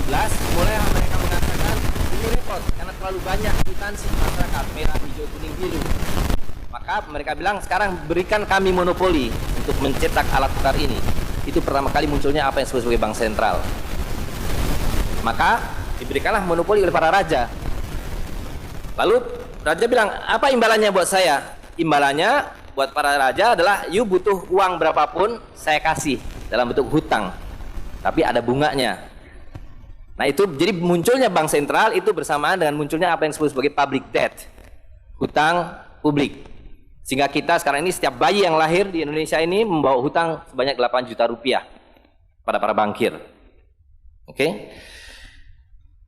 2017 mulai mereka mengatakan ini repot karena terlalu banyak kwitansi masyarakat merah, hijau, kuning, biru. Maka mereka bilang sekarang berikan kami monopoli untuk mencetak alat tukar ini. Itu pertama kali munculnya apa yang disebut sebagai bank sentral. Maka diberikanlah monopoli oleh para raja. Lalu raja bilang, apa imbalannya buat saya? Imbalannya buat para raja adalah you butuh uang berapapun saya kasih dalam bentuk hutang, tapi ada bunganya. Nah itu jadi munculnya bank sentral itu bersamaan dengan munculnya apa yang disebut sebagai public debt, hutang publik. Sehingga kita sekarang ini setiap bayi yang lahir di Indonesia ini membawa hutang sebanyak 8 juta rupiah pada para bankir. Oke.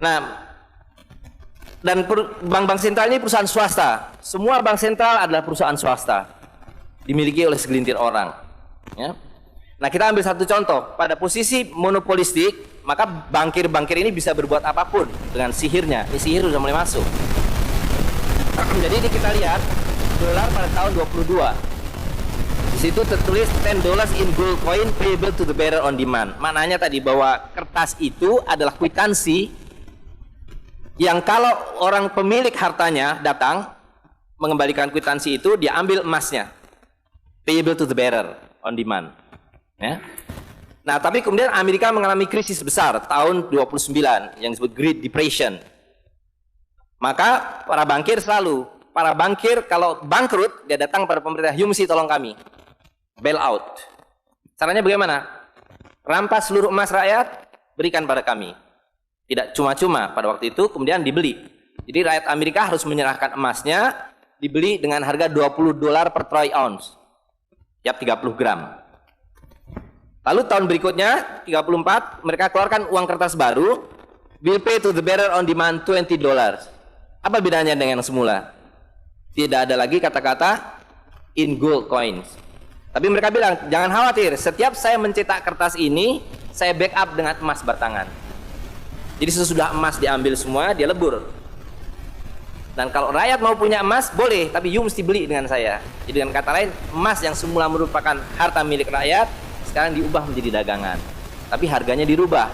Nah, dan bank-bank sentral ini perusahaan swasta. Semua bank sentral adalah perusahaan swasta, dimiliki oleh segelintir orang. Ya. Nah, kita ambil satu contoh. Pada posisi monopolistik, maka bankir-bankir ini bisa berbuat apapun dengan sihirnya. Ini sihir sudah mulai masuk. Jadi ini kita lihat dolar pada tahun 22. Di situ tertulis $10 in gold coin payable to the bearer on demand. Maknanya tadi bahwa kertas itu adalah kwitansi yang kalau orang pemilik hartanya datang mengembalikan kwitansi itu, dia ambil emasnya. Payable to the bearer on demand. Ya. Nah, tapi kemudian Amerika mengalami krisis besar tahun 29 yang disebut Great Depression. Maka para bankir kalau bangkrut, dia datang pada pemerintah, "You mesti tolong kami." Bail out. Caranya bagaimana? Rampas seluruh emas rakyat, berikan pada kami. Tidak cuma-cuma pada waktu itu, kemudian dibeli. Jadi rakyat Amerika harus menyerahkan emasnya, dibeli dengan harga $20 per troy ounce. Tiap 30 gram. Lalu tahun berikutnya, 34, mereka keluarkan uang kertas baru, will pay to the bearer on demand $20. Apa bedanya dengan yang semula? Tidak ada lagi kata-kata in gold coins. Tapi mereka bilang, jangan khawatir, setiap saya mencetak kertas ini, saya backup dengan emas batangan. Jadi sesudah emas diambil semua, dia lebur. Dan kalau rakyat mau punya emas, boleh, tapi you mesti beli dengan saya. Jadi dengan kata lain, emas yang semula merupakan harta milik rakyat, sekarang diubah menjadi dagangan. Tapi harganya dirubah.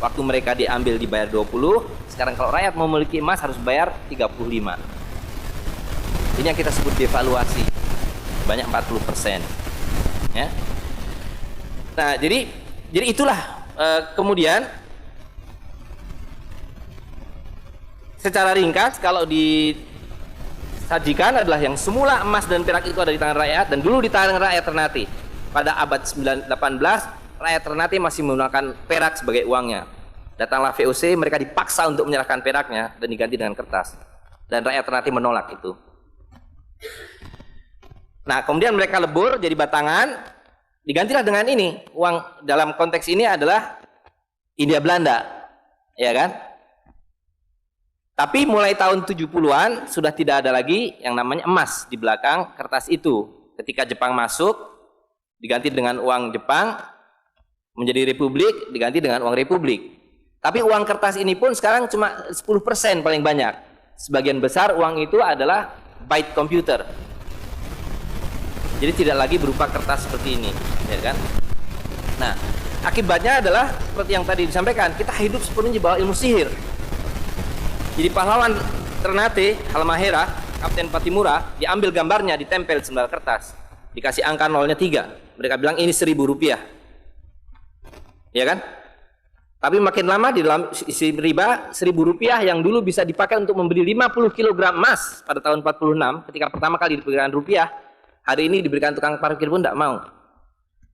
Waktu mereka diambil dibayar 20, sekarang kalau rakyat mau memiliki emas harus bayar 35. Ini yang kita sebut devaluasi, banyak 40%. Ya. Nah, jadi itulah kemudian secara ringkas kalau disajikan adalah yang semula emas dan perak itu ada di tangan rakyat dan dulu di tangan rakyat Ternate. Pada abad 18, rakyat Ternate masih menggunakan perak sebagai uangnya. Datanglah VOC, mereka dipaksa untuk menyerahkan peraknya dan diganti dengan kertas. Dan rakyat Ternate menolak itu. Nah, kemudian mereka lebur jadi batangan, digantilah dengan ini. Uang dalam konteks ini adalah Hindia Belanda, ya kan? Tapi mulai tahun 70-an sudah tidak ada lagi yang namanya emas di belakang kertas itu. Ketika Jepang masuk, diganti dengan uang Jepang, menjadi republik, diganti dengan uang republik. Tapi uang kertas ini pun sekarang cuma 10% paling banyak. Sebagian besar uang itu adalah byte computer. Jadi tidak lagi berupa kertas seperti ini, ya kan? Nah, akibatnya adalah seperti yang tadi disampaikan, kita hidup sepenuhnya di bawah ilmu sihir. Jadi pahlawan Ternate, Halmahera, Kapten Patimura, diambil gambarnya, ditempel di sendal kertas, dikasih angka nolnya 3. Mereka bilang ini 1.000 rupiah, ya kan? Tapi makin lama di dalam isi riba 1.000 rupiah yang dulu bisa dipakai untuk membeli 50 kg emas pada tahun 46, ketika pertama kali diberikan rupiah, hari ini diberikan tukang parkir pun tidak mau.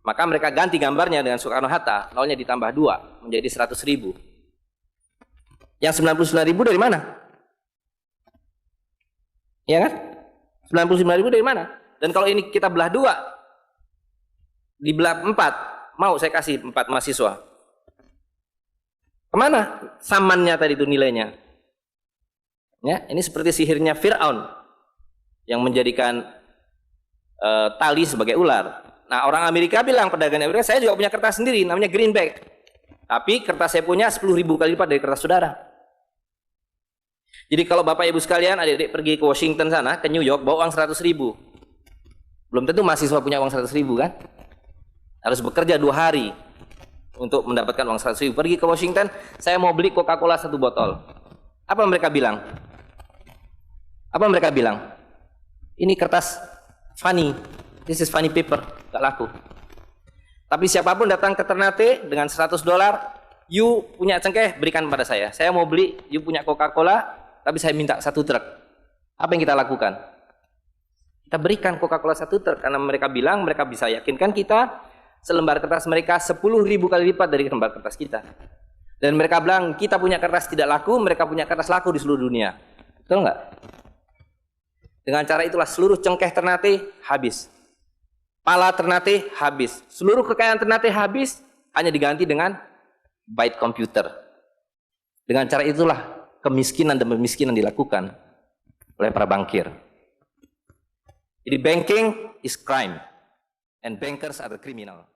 Maka mereka ganti gambarnya dengan Soekarno-Hatta, nolnya ditambah 2 menjadi 100.000. Yang 99.000 dari mana? Ya kan? 99.000 dari mana? Dan kalau ini kita belah 2, dibelah 4, mau saya kasih 4 mahasiswa. Kemana samannya tadi itu nilainya? Ya, ini seperti sihirnya Fir'aun yang menjadikan tali sebagai ular. Nah, orang Amerika bilang, pedagang Amerika, saya juga punya kertas sendiri, namanya greenback. Tapi kertas saya punya 10.000 kali lipat dari kertas saudara. Jadi kalau Bapak Ibu sekalian, adik-adik pergi ke Washington sana, ke New York, bawa uang 100.000. Belum tentu mahasiswa punya uang 100.000 kan? Harus bekerja 2 hari. untuk mendapatkan uang 100.000. Pergi ke Washington, saya mau beli Coca-Cola 1 botol. Apa mereka bilang? Apa mereka bilang? Ini kertas funny, this is funny paper, gak laku. Tapi siapapun datang ke Ternate dengan $100, you punya cengkeh, berikan pada saya. Saya mau beli, you punya Coca-Cola, tapi saya minta 1 truk. Apa yang kita lakukan? Kita berikan Coca-Cola 1 truk, karena mereka bilang, mereka bisa yakinkan kita, selembar kertas mereka 10.000 kali lipat dari lembar kertas kita. Dan mereka bilang, kita punya kertas tidak laku, mereka punya kertas laku di seluruh dunia. Betul nggak? Dengan cara itulah seluruh cengkeh Ternate habis. Pala Ternate habis. Seluruh kekayaan Ternate habis, hanya diganti dengan byte komputer. Dengan cara itulah kemiskinan dan pemiskinan dilakukan oleh para bankir. Jadi banking is crime and bankers are the criminal.